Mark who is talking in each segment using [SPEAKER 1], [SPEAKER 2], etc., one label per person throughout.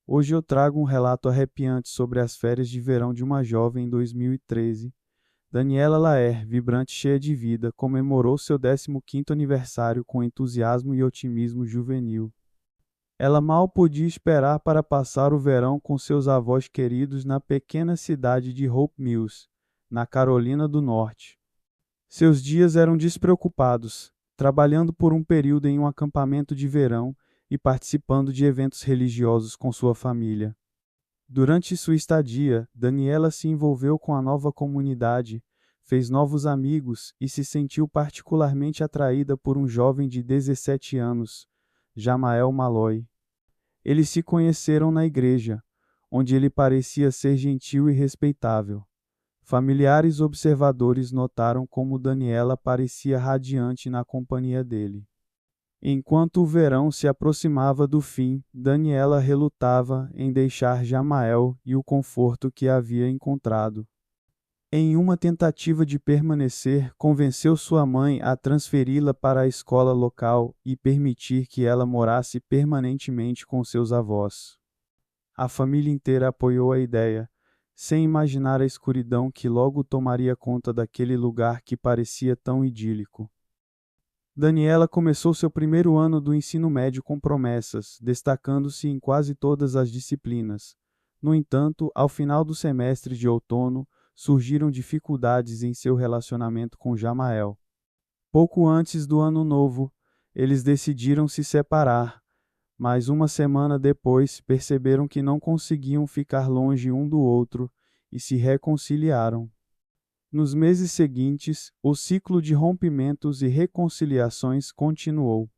[SPEAKER 1] Hoje eu trago um relato arrepiante sobre as férias de verão de uma jovem em 2013. Daniela Laer, vibrante e cheia de vida, comemorou seu 15º aniversário com entusiasmo e otimismo juvenil. Ela mal podia esperar para passar o verão com seus avós queridos na pequena cidade de Hope Mills, na Carolina do Norte. Seus dias eram despreocupados, trabalhando por um período em um acampamento de verão e participando de eventos religiosos com sua família. Durante sua estadia, Daniela se envolveu com a nova comunidade, fez novos amigos e se sentiu particularmente atraída por um jovem de 17 anos, Jamael Malloy. Eles se conheceram na igreja, onde ele parecia ser gentil e respeitável. Familiares observadores notaram como Daniela parecia radiante na companhia dele. Enquanto o verão se aproximava do fim, Daniela relutava em deixar Jamael e o conforto que havia encontrado. Em uma tentativa de permanecer, convenceu sua mãe a transferi-la para a escola local e permitir que ela morasse permanentemente com seus avós. A família inteira apoiou a ideia, sem imaginar a escuridão que logo tomaria conta daquele lugar que parecia tão idílico. Daniela começou seu primeiro ano do ensino médio com promessas, destacando-se em quase todas as disciplinas. No entanto, ao final do semestre de outono, surgiram dificuldades em seu relacionamento com Jamael. Pouco antes do ano novo, eles decidiram se separar, mas uma semana depois perceberam que não conseguiam ficar longe um do outro e se reconciliaram. Nos meses seguintes, o ciclo de rompimentos e reconciliações continuou.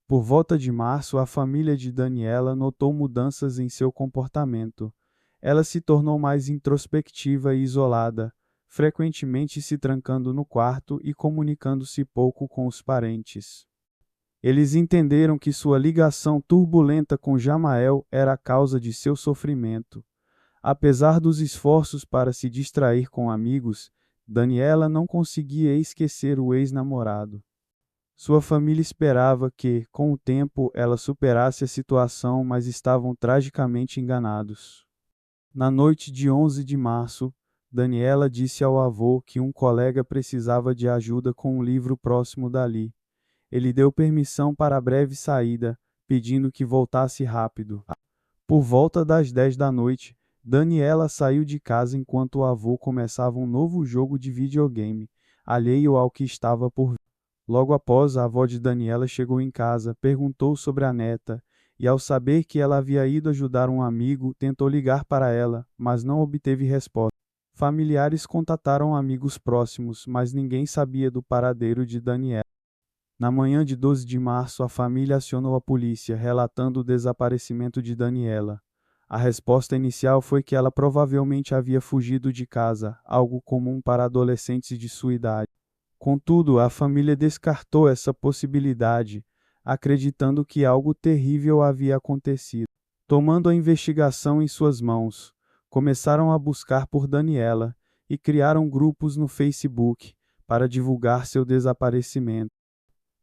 [SPEAKER 1] Por volta de março, a família de Daniela notou mudanças em seu comportamento. Ela se tornou mais introspectiva e isolada, frequentemente se trancando no quarto e comunicando-se pouco com os parentes. Eles entenderam que sua ligação turbulenta com Jamael era a causa de seu sofrimento. Apesar dos esforços para se distrair com amigos, Daniela não conseguia esquecer o ex-namorado. Sua família esperava que, com o tempo, ela superasse a situação, mas estavam tragicamente enganados. Na noite de 11 de março, Daniela disse ao avô que um colega precisava de ajuda com um livro próximo dali. Ele deu permissão para a breve saída, pedindo que voltasse rápido. Por volta das 10 da noite, Daniela saiu de casa enquanto o avô começava um novo jogo de videogame, alheio ao que estava por vir. Logo após, a avó de Daniela chegou em casa, perguntou sobre a neta, e ao saber que ela havia ido ajudar um amigo, tentou ligar para ela, mas não obteve resposta. Familiares contataram amigos próximos, mas ninguém sabia do paradeiro de Daniela. Na manhã de 12 de março, a família acionou a polícia, relatando o desaparecimento de Daniela. A resposta inicial foi que ela provavelmente havia fugido de casa, algo comum para adolescentes de sua idade. Contudo, a família descartou essa possibilidade, acreditando que algo terrível havia acontecido. Tomando a investigação em suas mãos, começaram a buscar por Daniela e criaram grupos no Facebook para divulgar seu desaparecimento.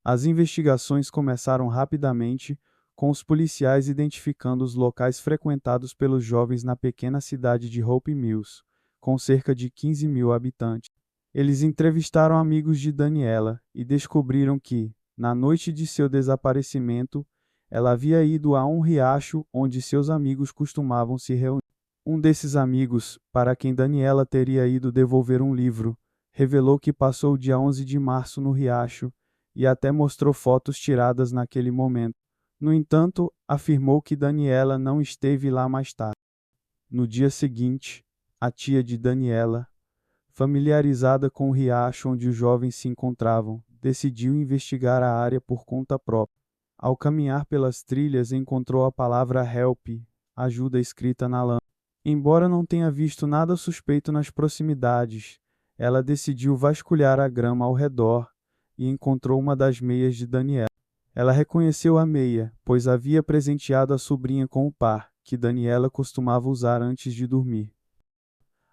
[SPEAKER 1] As investigações começaram rapidamente, com os policiais identificando os locais frequentados pelos jovens na pequena cidade de Hope Mills, com cerca de 15.000 habitantes. Eles entrevistaram amigos de Daniela e descobriram que, na noite de seu desaparecimento, ela havia ido a um riacho onde seus amigos costumavam se reunir. Um desses amigos, para quem Daniela teria ido devolver um livro, revelou que passou o dia 11 de março no riacho e até mostrou fotos tiradas naquele momento. No entanto, afirmou que Daniela não esteve lá mais tarde. No dia seguinte, a tia de Daniela, familiarizada com o riacho onde os jovens se encontravam, decidiu investigar a área por conta própria. Ao caminhar pelas trilhas, encontrou a palavra help, ajuda escrita na lama. Embora não tenha visto nada suspeito nas proximidades, ela decidiu vasculhar a grama ao redor e encontrou uma das meias de Daniela. Ela reconheceu a meia, pois havia presenteado a sobrinha com o par, que Daniela costumava usar antes de dormir.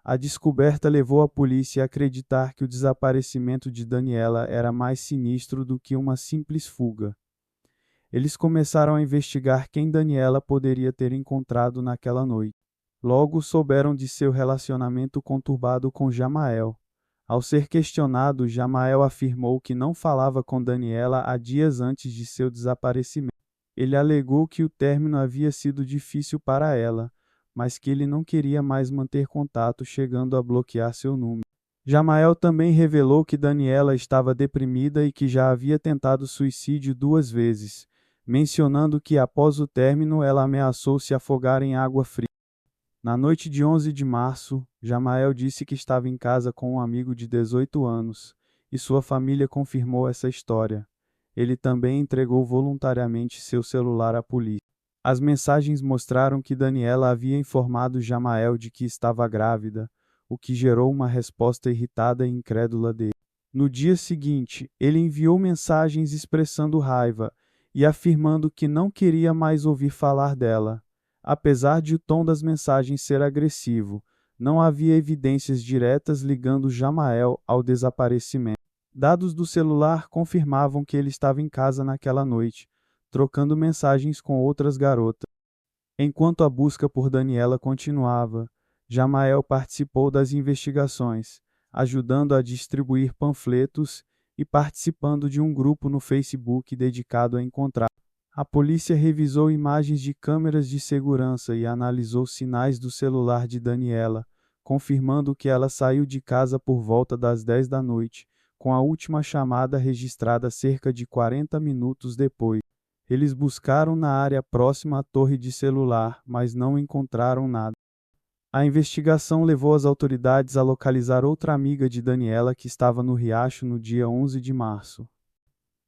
[SPEAKER 1] A descoberta levou a polícia a acreditar que o desaparecimento de Daniela era mais sinistro do que uma simples fuga. Eles começaram a investigar quem Daniela poderia ter encontrado naquela noite. Logo souberam de seu relacionamento conturbado com Jamael. Ao ser questionado, Jamael afirmou que não falava com Daniela há dias antes de seu desaparecimento. Ele alegou que o término havia sido difícil para ela, mas que ele não queria mais manter contato, chegando a bloquear seu número. Jamael também revelou que Daniela estava deprimida e que já havia tentado suicídio 2 vezes, mencionando que após o término ela ameaçou se afogar em água fria. Na noite de 11 de março, Jamael disse que estava em casa com um amigo de 18 anos, e sua família confirmou essa história. Ele também entregou voluntariamente seu celular à polícia. As mensagens mostraram que Daniela havia informado Jamael de que estava grávida, o que gerou uma resposta irritada e incrédula dele. No dia seguinte, ele enviou mensagens expressando raiva e afirmando que não queria mais ouvir falar dela. Apesar de o tom das mensagens ser agressivo, não havia evidências diretas ligando Jamael ao desaparecimento. Dados do celular confirmavam que ele estava em casa naquela noite, trocando mensagens com outras garotas. Enquanto a busca por Daniela continuava, Jamael participou das investigações, ajudando a distribuir panfletos e participando de um grupo no Facebook dedicado a encontrar. A polícia revisou imagens de câmeras de segurança e analisou sinais do celular de Daniela, confirmando que ela saiu de casa por volta das 10 da noite, com a última chamada registrada cerca de 40 minutos depois. Eles buscaram na área próxima à torre de celular, mas não encontraram nada. A investigação levou as autoridades a localizar outra amiga de Daniela que estava no riacho no dia 11 de março.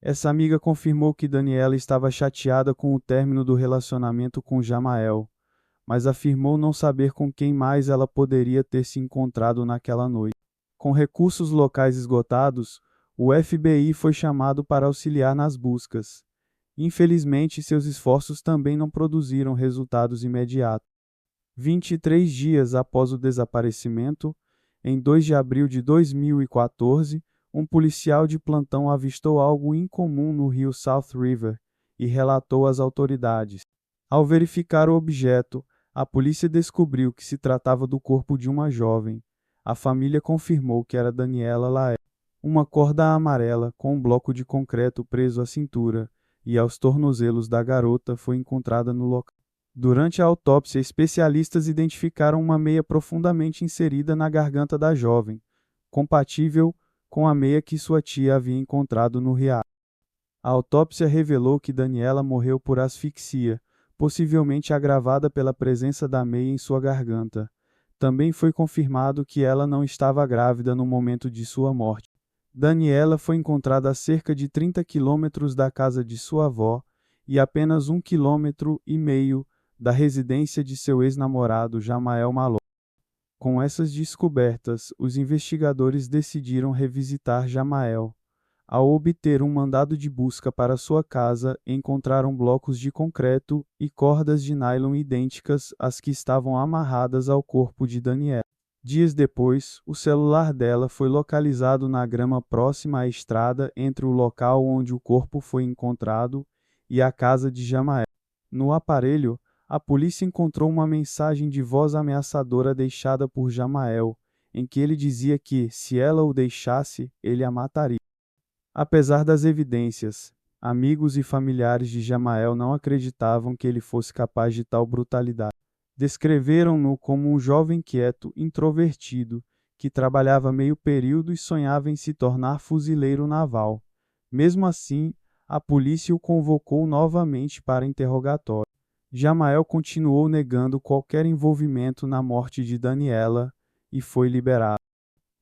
[SPEAKER 1] Essa amiga confirmou que Daniela estava chateada com o término do relacionamento com Jamael, mas afirmou não saber com quem mais ela poderia ter se encontrado naquela noite. Com recursos locais esgotados, o FBI foi chamado para auxiliar nas buscas. Infelizmente, seus esforços também não produziram resultados imediatos. 23 dias após o desaparecimento, em 2 de abril de 2014, um policial de plantão avistou algo incomum no rio South River e relatou às autoridades. Ao verificar o objeto, a polícia descobriu que se tratava do corpo de uma jovem. A família confirmou que era Daniela Laer. Uma corda amarela com um bloco de concreto preso à cintura e aos tornozelos da garota foi encontrada no local. Durante a autópsia, especialistas identificaram uma meia profundamente inserida na garganta da jovem, compatível com a meia que sua tia havia encontrado no riacho. A autópsia revelou que Daniela morreu por asfixia, possivelmente agravada pela presença da meia em sua garganta. Também foi confirmado que ela não estava grávida no momento de sua morte. Daniela foi encontrada a cerca de 30 quilômetros da casa de sua avó e apenas 1,5 quilômetro da residência de seu ex-namorado Jamael Malot. Com essas descobertas, os investigadores decidiram revisitar Jamael. Ao obter um mandado de busca para sua casa, encontraram blocos de concreto e cordas de nylon idênticas às que estavam amarradas ao corpo de Daniela. Dias depois, o celular dela foi localizado na grama próxima à estrada entre o local onde o corpo foi encontrado e a casa de Jamael. No aparelho, a polícia encontrou uma mensagem de voz ameaçadora deixada por Jamael, em que ele dizia que, se ela o deixasse, ele a mataria. Apesar das evidências, amigos e familiares de Jamael não acreditavam que ele fosse capaz de tal brutalidade. Descreveram-no como um jovem quieto, introvertido, que trabalhava meio período e sonhava em se tornar fuzileiro naval. Mesmo assim, a polícia o convocou novamente para interrogatório. Jamael continuou negando qualquer envolvimento na morte de Daniela e foi liberado.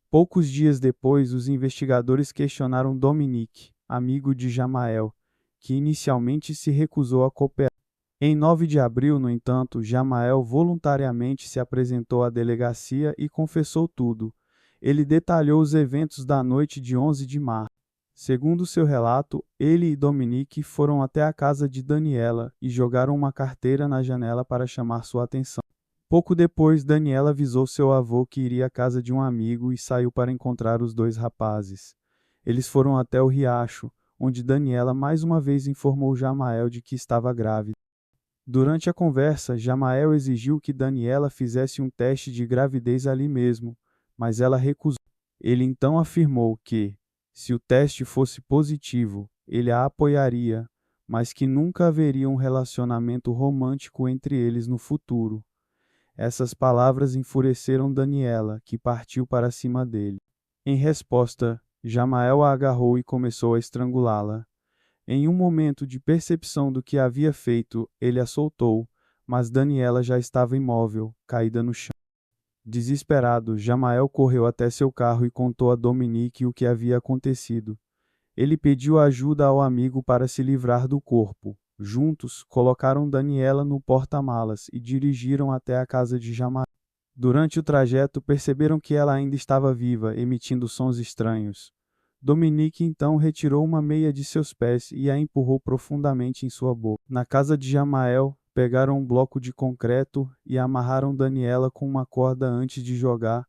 [SPEAKER 1] Poucos dias depois, os investigadores questionaram Dominique, amigo de Jamael, que inicialmente se recusou a cooperar. Em 9 de abril, no entanto, Jamael voluntariamente se apresentou à delegacia e confessou tudo. Ele detalhou os eventos da noite de 11 de março. Segundo seu relato, ele e Dominique foram até a casa de Daniela e jogaram uma carteira na janela para chamar sua atenção. Pouco depois, Daniela avisou seu avô que iria à casa de um amigo e saiu para encontrar os dois rapazes. Eles foram até o riacho, onde Daniela mais uma vez informou Jamael de que estava grávida. Durante a conversa, Jamael exigiu que Daniela fizesse um teste de gravidez ali mesmo, mas ela recusou. Ele então afirmou que, se o teste fosse positivo, ele a apoiaria, mas que nunca haveria um relacionamento romântico entre eles no futuro. Essas palavras enfureceram Daniela, que partiu para cima dele. Em resposta, Jamael a agarrou e começou a estrangulá-la. Em um momento de percepção do que havia feito, ele a soltou, mas Daniela já estava imóvel, caída no chão. Desesperado, Jamael correu até seu carro e contou a Dominique o que havia acontecido. Ele pediu ajuda ao amigo para se livrar do corpo. Juntos, colocaram Daniela no porta-malas e dirigiram até a casa de Jamael. Durante o trajeto, perceberam que ela ainda estava viva, emitindo sons estranhos. Dominique então retirou uma meia de seus pés e a empurrou profundamente em sua boca. Na casa de Jamael, pegaram um bloco de concreto e amarraram Daniela com uma corda antes de jogar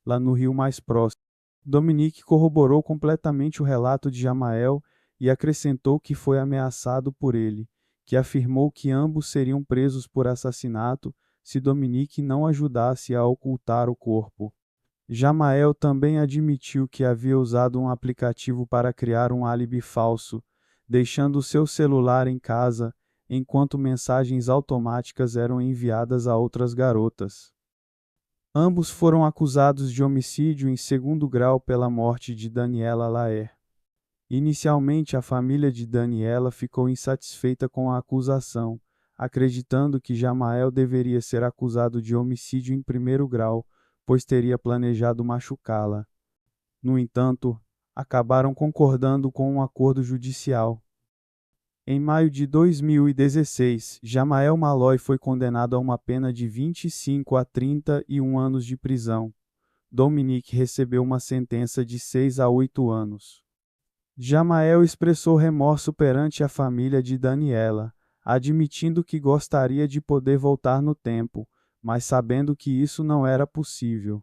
[SPEAKER 1] lá no rio mais próximo. Dominique corroborou completamente o relato de Jamael e acrescentou que foi ameaçado por ele, que afirmou que ambos seriam presos por assassinato se Dominique não ajudasse a ocultar o corpo. Jamael também admitiu que havia usado um aplicativo para criar um álibi falso, deixando seu celular em casa enquanto mensagens automáticas eram enviadas a outras garotas. Ambos foram acusados de homicídio em segundo grau pela morte de Daniela Laer. Inicialmente, a família de Daniela ficou insatisfeita com a acusação, acreditando que Jamael deveria ser acusado de homicídio em primeiro grau, pois teria planejado machucá-la. No entanto, acabaram concordando com um acordo judicial. Em maio de 2016, Jamael Malloy foi condenado a uma pena de 25 a 31 anos de prisão. Dominique recebeu uma sentença de 6 a 8 anos. Jamael expressou remorso perante a família de Daniela, admitindo que gostaria de poder voltar no tempo, mas sabendo que isso não era possível.